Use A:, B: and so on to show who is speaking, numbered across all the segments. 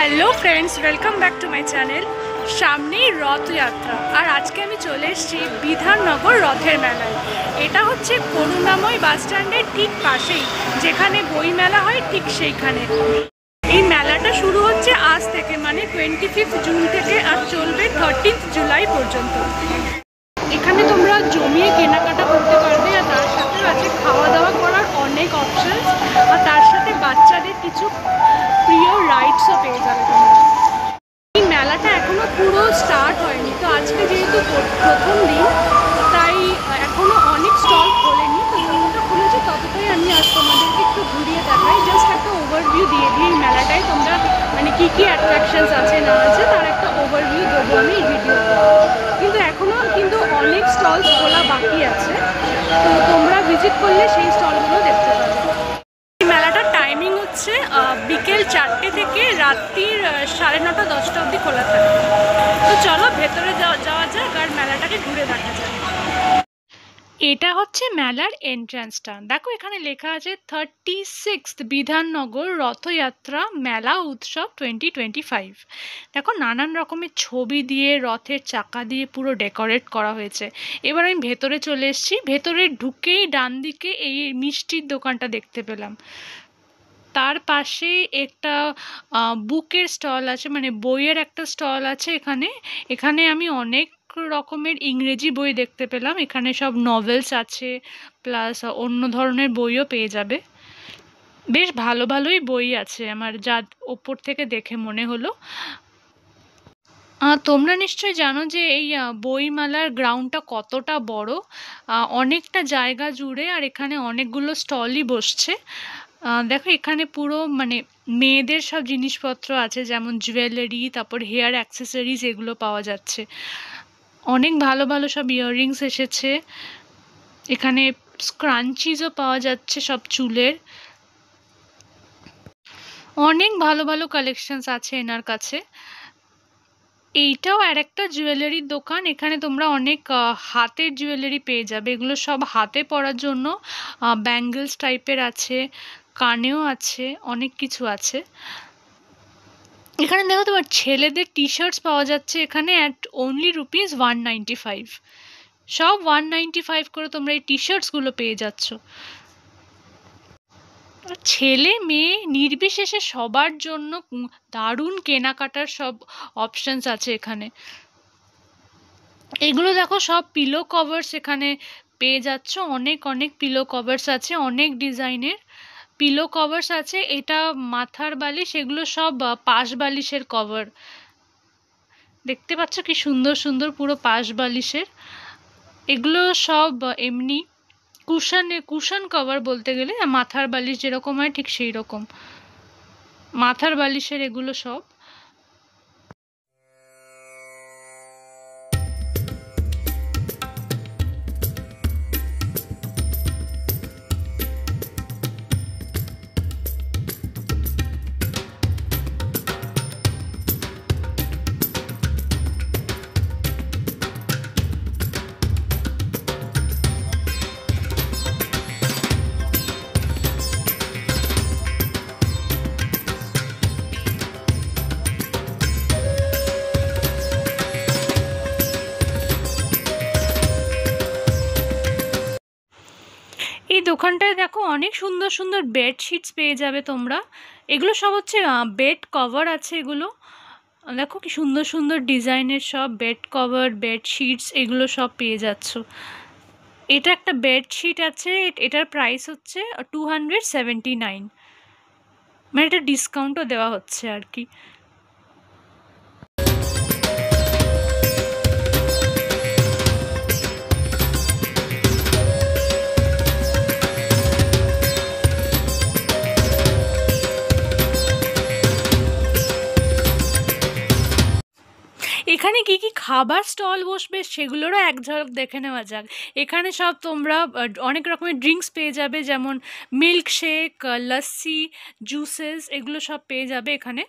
A: Hello friends, welcome back to my channel. সামনেই রথযাত্রা, আর আজকে আমি চলে এসেছি বিধাননগর রথের মেলায়। এটা হচ্ছে করুণাময় বাস স্ট্যান্ডের ঠিক পাশেই, যেখানে বই মেলা হয় ঠিক সেইখানে। এই মেলাটা শুরু হচ্ছে আজ থেকে, মানে 25 জুন থেকে, আর চলবে 13 জুলাই পর্যন্ত। এখানে তোমরা জমিয়ে কেনাকাটা করতে পারবে, আর তার সাথে আছে খাওয়া দাওয়া করার অনেক অপশনস, আর তার সাথে বাচ্চাদের কিছু প্রিয় রাইডসও পেয়ে যাবে তোমরা। এই মেলাটা এখনো পুরো স্টার্ট হয়নি, তো আজকে যেহেতু প্রথম দিন, তাই এখনো অনেক স্টল খোলেনি। তো যতটা খুলেছে ততটাই আমি আজ তোমাদেরকে একটু ঘুরিয়ে দেখাই, জাস্ট একটা ওভারভিউ দিয়ে দিই এই মেলাটায় তোমরা মানে কী কী অ্যাট্রাকশনস আছে না আছে তার একটা ওভারভিউ দেবো আমি এই ভিডিওতে। কিন্তু অনেক স্টলস খোলা বাকি আছে, তো তোমরা ভিজিট করলে সেই স্টলগুলো দেখতে পাবে। এই মেলাটার টাইমিং হচ্ছে বিকেল 4টে থেকে রাত্রির 9:30-10টা অবধি খোলা থাকে। তো চলো ভেতরে যাওয়া যাক আর মেলাটাকে ঘুরে দেখা যাক। এটা হচ্ছে মেলার এন্ট্রান্সটা। দেখো এখানে লেখা আছে 36th বিধাননগর রথযাত্রা মেলা উৎসব 2025। দেখো নানান রকমের ছবি দিয়ে রথের চাকা দিয়ে পুরো ডেকোরেট করা হয়েছে। এবার আমি ভেতরে চলে এসেছি। ভেতরে ঢুকেই ডান দিকে এই মিষ্টির দোকানটা দেখতে পেলাম। তার পাশে একটা বুকের স্টল আছে, মানে বইয়ের একটা স্টল আছে এখানে। এখানে আমি অনেক রকমের ইংরেজি বই দেখতে পেলাম। এখানে সব নভেলস আছে, প্লাস অন্য ধরনের বইও পেয়ে যাবে। বেশ ভালো ভালোই বই আছে আমার যা ওপর থেকে দেখে মনে হলো। তোমরা নিশ্চয়ই জানো যে এই বইমেলার গ্রাউন্ডটা কতটা বড়, অনেকটা জায়গা জুড়ে, আর এখানে অনেকগুলো স্টলই বসছে। দেখো এখানে পুরো মানে মেয়েদের সব জিনিসপত্র আছে, যেমন জুয়েলারি, তারপর হেয়ার অ্যাক্সেসরিজ, এগুলো পাওয়া যাচ্ছে। অনেক ভালো ভালো সব ইয়াররিংস এসেছে। এখানে স্ক্রাঞ্চিজও পাওয়া যাচ্ছে সব চুলের। অনেক ভালো ভালো কালেকশনস আছে এনার কাছে। এইটাও আর একটা জুয়েলারির দোকান। এখানে তোমরা অনেক হাতের জুয়েলারি পেয়ে যাবে। এগুলো সব হাতে পরার জন্য, ব্যাঙ্গলস টাইপের আছে, কানেও আছে, অনেক কিছু আছে। এখানে দেখো তোমার ছেলেদের টি শার্টস পাওয়া যাচ্ছে এখানে অ্যাট অনলি ₹195। সব 195 করে তোমরা এই টি শার্টসগুলো পেয়ে যাচ্ছ। ছেলে মেয়ে নির্বিশেষে সবার জন্য দারুণ কেনাকাটার সব অপশনস আছে এখানে। এগুলো দেখো সব পিলো কভার্স এখানে পেয়ে যাচ্ছ। অনেক অনেক পিলো কভার্স আছে, অনেক ডিজাইনের পিলো কভার্স আছে। এটা মাথার বালিশ, এগুলো সব পাশ বালিশের কভার। দেখতে পাচ্ছ কি সুন্দর সুন্দর পুরো পাশ বালিশের। এগুলো সব এমনি কুশন কভার বলতে গেলে, মাথার বালিশ যেরকম হয় ঠিক সেই রকম মাথার বালিশের এগুলো সব। এই দোকানটায় দেখো অনেক সুন্দর সুন্দর বেডশিটস পেয়ে যাবে তোমরা। এগুলো সব হচ্ছে বেড কভার আছে এগুলো। দেখো কি সুন্দর সুন্দর ডিজাইনের সব বেড কভার, বেডশিটস, এগুলো সব পেয়ে যাচ্ছ। এটা একটা বেডশিট আছে, এটার প্রাইস হচ্ছে 279, মানে এটা ডিসকাউন্টও দেওয়া হচ্ছে আর কি। এখানে কি কি খাবার স্টল বসবে সেগুলোরও এক ঝলক দেখে নেওয়া যাক। এখানে সব তোমরা অনেক রকমের ড্রিঙ্কস পেয়ে যাবে, যেমন মিল্ক শেক, লস্যি, জুসেস, এগুলো সব পেয়ে যাবে এখানে।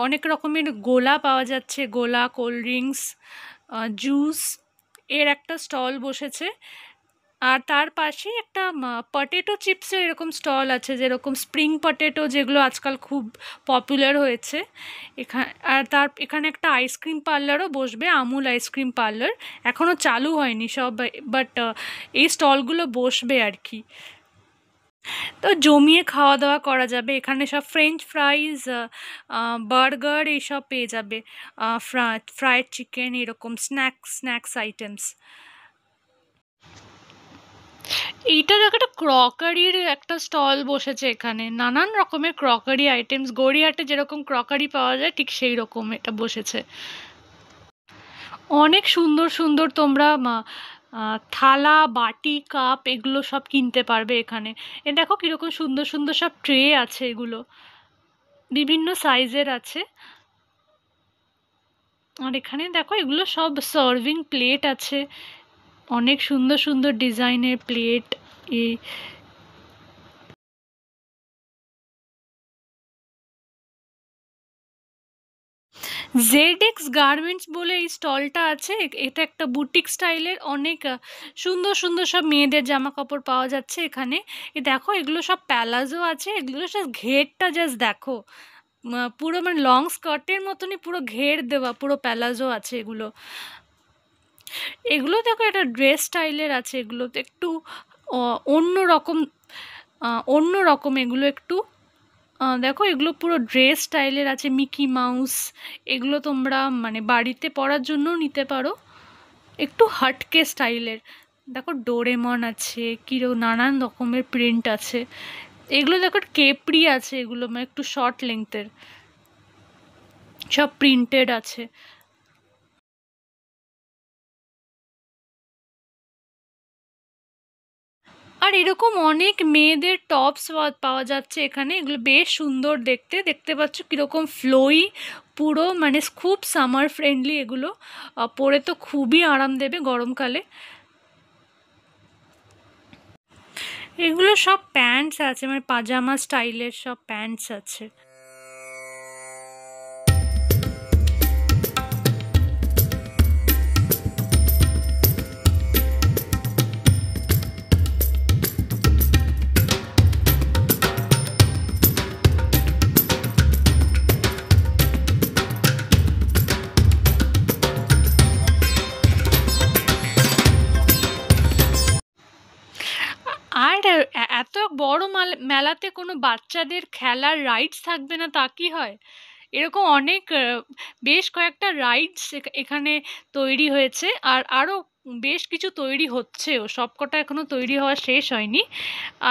A: অনেক রকমের গোলা পাওয়া যাচ্ছে, গোলা, কোল্ড ড্রিঙ্কস, জুস, এর একটা স্টল বসেছে। আর তার পাশেই একটা পটেটো চিপসের এরকম স্টল আছে, যেরকম স্প্রিং পটেটো যেগুলো আজকাল খুব পপুলার হয়েছে এখানে। আর এখানে একটা আইসক্রিম পার্লারও বসবে, আমুল আইসক্রিম পার্লার, এখনও চালু হয়নি সব, বাট এই স্টলগুলো বসবে আর কি। তো জমিয়ে খাওয়া দাওয়া করা যাবে এখানে, সব ফ্রেঞ্চ ফ্রাইজ, বার্গার এইসব পেয়ে যাবে, ফ্রায়েড চিকেন, এরকম স্ন্যাক্স আইটেমস। এইটা দেখো, একটা ক্রকারির একটা স্টল বসেছে এখানে, নানান রকমের ক্রকারি আইটেমস, গড়িয়াহাটে যেরকম ক্রকারি পাওয়া যায় ঠিক সেই রকম এটা বসেছে। অনেক সুন্দর সুন্দর তোমরা থালা, বাটি, কাপ এগুলো সব কিনতে পারবে এখানে। এ দেখো কিরকম সুন্দর সুন্দর সব ট্রে আছে, এগুলো বিভিন্ন সাইজের আছে। আর এখানে দেখো এগুলো সব সার্ভিং প্লেট আছে, অনেক সুন্দর সুন্দর ডিজাইনের প্লেট। এই জেড এক্স গার্মেন্টস বলে এই স্টলটা আছে, এটা একটা বুটিক স্টাইলের, অনেক সুন্দর সুন্দর সব মেয়েদের জামা কাপড় পাওয়া যাচ্ছে এখানে। এ দেখো এগুলো সব প্যালাজো আছে, এগুলো সব ঘেরটা জাস্ট দেখো, পুরো মানে লং স্কার্টের মতনই পুরো ঘের দেওয়া, পুরো প্যালাজো আছে এগুলো। এগুলো দেখো একটা ড্রেস স্টাইলের আছে, এগুলোতে একটু অন্য রকম, অন্য রকম এগুলো একটু, দেখো এগুলো পুরো ড্রেস স্টাইলের আছে, মিকি মাউস। এগুলো তোমরা মানে বাড়িতে পরার জন্যও নিতে পারো, একটু হাটকে স্টাইলের। দেখো ডোরেমন আছে, নানান রকমের প্রিন্ট আছে। এগুলো দেখো কেপরি আছে, এগুলো মানে একটু শর্ট লেংথের, সব প্রিন্টেড আছে। আর এরকম অনেক মেয়েদের টপস পাওয়া যাচ্ছে এখানে, এগুলো বেশ সুন্দর দেখতে, দেখতে পাচ্ছ কীরকম ফ্লোই, পুরো মানে খুব সামার ফ্রেন্ডলি এগুলো, পরে তো খুবই আরাম দেবে গরমকালে। এগুলো সব প্যান্টস আছে, মানে পাজামা স্টাইলের সব প্যান্টস আছে। আর এত বড় মেলাতে কোনো বাচ্চাদের খেলার রাইডস থাকবে না তা কি হয়? এরকম অনেক বেশ কয়েকটা রাইডস এখানে তৈরি হয়েছে, আর আরও বেশ কিছু তৈরি হচ্ছেও, সবকটা এখনো তৈরি হওয়া শেষ হয়নি।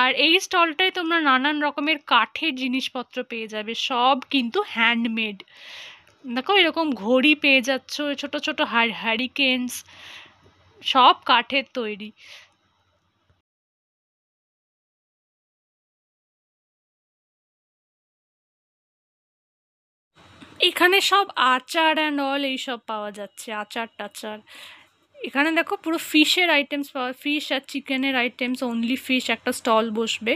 A: আর এই স্টলটায় তোমরা নানান রকমের কাঠের জিনিসপত্র পেয়ে যাবে, সব কিন্তু হ্যান্ডমেড। দেখো এরকম ঘড়ি পেয়ে যাচ্ছ, ছোট ছোট হ্যারিকেনস, সব কাঠের তৈরি। এখানে সব আচার অ্যান্ড অল এইসব পাওয়া যাচ্ছে, আচার টাচার। এখানে দেখো পুরো ফিশের আইটেমস ফিশ আর চিকেনের আইটেমস, অনলি ফিশ একটা স্টল বসবে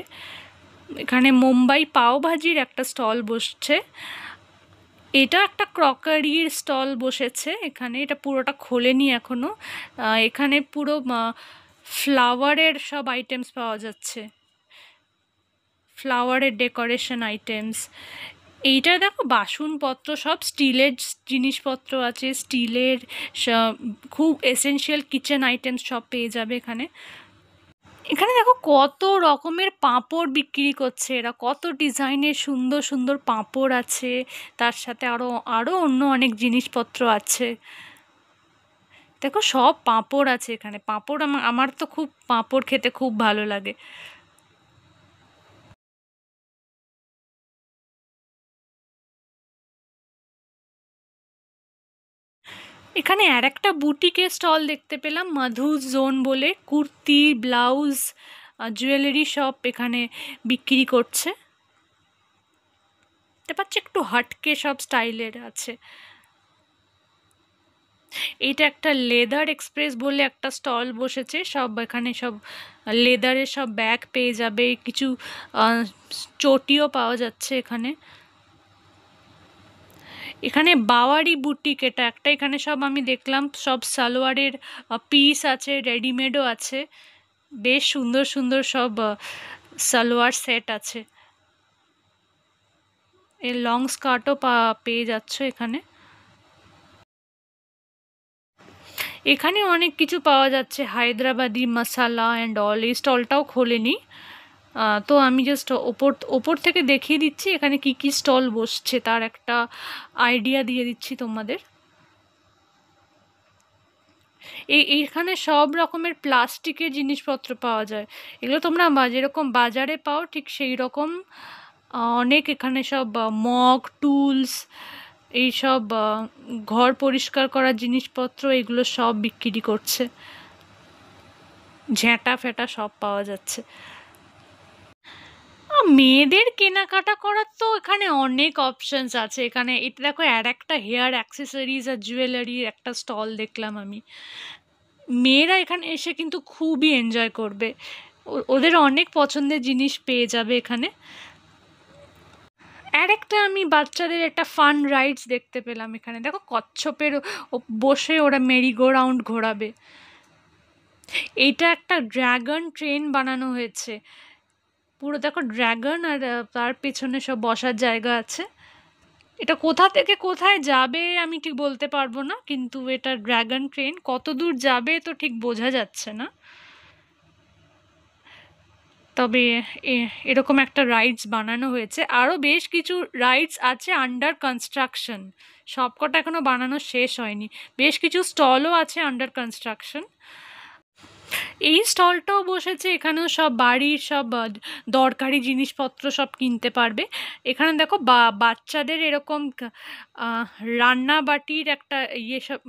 A: এখানে। মুম্বাই পাও ভাজির একটা স্টল বসছে। এটা একটা ক্রকারির স্টল বসেছে এখানে, এটা পুরোটা খোলেনি এখনো। এখানে পুরো ফ্লাওয়ারের সব আইটেমস পাওয়া যাচ্ছে, ফ্লাওয়ারের ডেকোরেশন আইটেমস। এইটা দেখো বাসনপত্র, সব স্টিলের জিনিসপত্র আছে, স্টিলের খুব এসেনশিয়াল কিচেন আইটেমস সব পেয়ে যাবে এখানে। এখানে দেখো কত রকমের পাঁপড় বিক্রি করছে এরা, কত ডিজাইনের সুন্দর সুন্দর পাঁপড় আছে, তার সাথে আরও আরও অন্য অনেক জিনিসপত্র আছে। দেখো সব পাঁপড় আছে এখানে, পাঁপড় আমার তো খুব পাঁপড় খেতে খুব ভালো লাগে। এখানে আর একটা বুটিকের স্টল দেখতে পেলাম, মাধুজ জোন বলে, কুর্তি, ব্লাউজ, জুয়েলারি শপ এখানে বিক্রি করছে। দেখতে পাচ্ছি একটু হাটকে সব স্টাইলের আছে। এইটা একটা লেদার এক্সপ্রেস বলে একটা স্টল বসেছে, সব এখানে সব লেদারের সব ব্যাগ পেয়ে যাবে, কিছু চটিও পাওয়া যাচ্ছে এখানে। এখানে বাওয়ারি বুটিক এটা একটা, এখানে সব আমি দেখলাম সব সালোয়ারের পিস আছে, রেডিমেডও আছে। বেশ সুন্দর সুন্দর সব সালোয়ার সেট আছে। এর লং স্কার্টও পেয়ে যাচ্ছ এখানে। এখানে অনেক কিছু পাওয়া যাচ্ছে, হায়দ্রাবাদি মশালা অ্যান্ড অল। এই স্টলটাও খোলেনি, তো আমি জাস্ট ওপর থেকে দেখিয়ে দিচ্ছি এখানে কি কি স্টল বসছে, তার একটা আইডিয়া দিয়ে দিচ্ছি তোমাদের। এইখানে সব রকমের প্লাস্টিকের জিনিসপত্র পাওয়া যায়। এগুলো তোমরা যেরকম বাজারে পাও ঠিক সেই রকম অনেক এখানে সব মগ, টুলস, এইসব ঘর পরিষ্কার করার জিনিসপত্র, এগুলো সব বিক্রি করছে। ঝ্যাঁটা ফ্যাটা সব পাওয়া যাচ্ছে। মেয়েদের কেনাকাটা করার তো এখানে অনেক অপশনস আছে। এখানে এটা দেখো, আর একটা হেয়ার অ্যাক্সেসরিজ আর জুয়েলারির একটা স্টল দেখলাম আমি। মেয়েরা এখানে এসে কিন্তু খুবই এনজয় করবে, ওদের অনেক পছন্দের জিনিস পেয়ে যাবে এখানে। আর একটা আমি বাচ্চাদের একটা ফান রাইডস দেখতে পেলাম এখানে। দেখো, কচ্ছপের বসে ওরা মেরিগো রাউন্ড ঘোরাবে। এইটা একটা ড্রাগন ট্রেন বানানো হয়েছে পুরো, দেখো ড্রাগন, আর তার পেছনে সব বসার জায়গা আছে। এটা কোথা থেকে কোথায় যাবে আমি ঠিক বলতে পারবো না, কিন্তু এটা ড্রাগন ট্রেন, কত দূর যাবে তো ঠিক বোঝা যাচ্ছে না। তবে এরকম একটা রাইডস বানানো হয়েছে। আরও বেশ কিছু রাইডস আছে আন্ডার কনস্ট্রাকশন, সবকটা এখনো বানানো শেষ হয়নি। বেশ কিছু স্টলও আছে আন্ডার কনস্ট্রাকশন। এই স্টলটাও বসেছে, এখানেও সব বাড়ির সব দরকারি জিনিসপত্র সব কিনতে পারবে। এখানে দেখো বাচ্চাদের এরকম রান্না বাটির একটা সব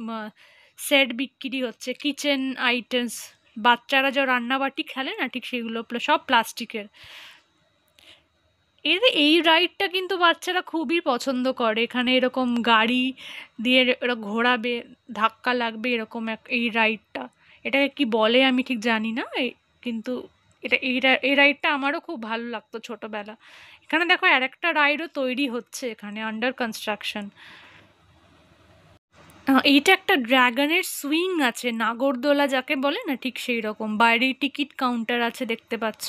A: সেট বিক্রি হচ্ছে, কিচেন আইটেমস। বাচ্চারা যে রান্নাবাটি খেলে না, ঠিক সেগুলো সব প্লাস্টিকের। এই রাইডটা কিন্তু বাচ্চারা খুবই পছন্দ করে। এখানে এরকম গাড়ি দিয়ে এরা ঘোরাবে, ধাক্কা লাগবে এরকম এই রাইডটা। এটাকে কি বলে আমি ঠিক জানি না, কিন্তু এই রাইডটা আমারও খুব ভালো লাগতো ছোটবেলা। এখানে দেখো, আর একটা রাইডও তৈরি হচ্ছে এখানে, আন্ডার কনস্ট্রাকশন। এইটা একটা ড্রাগনের সুইং আছে, নাগরদোলা যাকে বলে না, ঠিক সেই রকম। বাইরে টিকিট কাউন্টার আছে, দেখতে পাচ্ছ।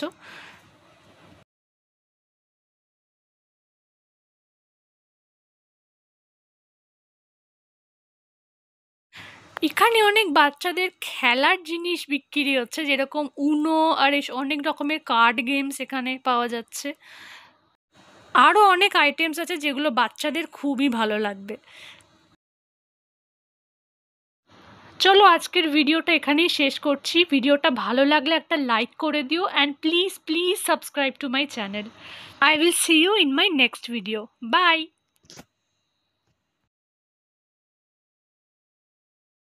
A: এখানে অনেক বাচ্চাদের খেলার জিনিস বিক্রি হচ্ছে, যেরকম উনো আর অনেক রকমের কার্ড গেমস এখানে পাওয়া যাচ্ছে। আরও অনেক আইটেমস আছে যেগুলো বাচ্চাদের খুবই ভালো লাগবে। চলো, আজকের ভিডিওটা এখানেই শেষ করছি। ভিডিওটা ভালো লাগলে একটা লাইক করে দিও, and please please subscribe to my channel. I will see you in my next video. By.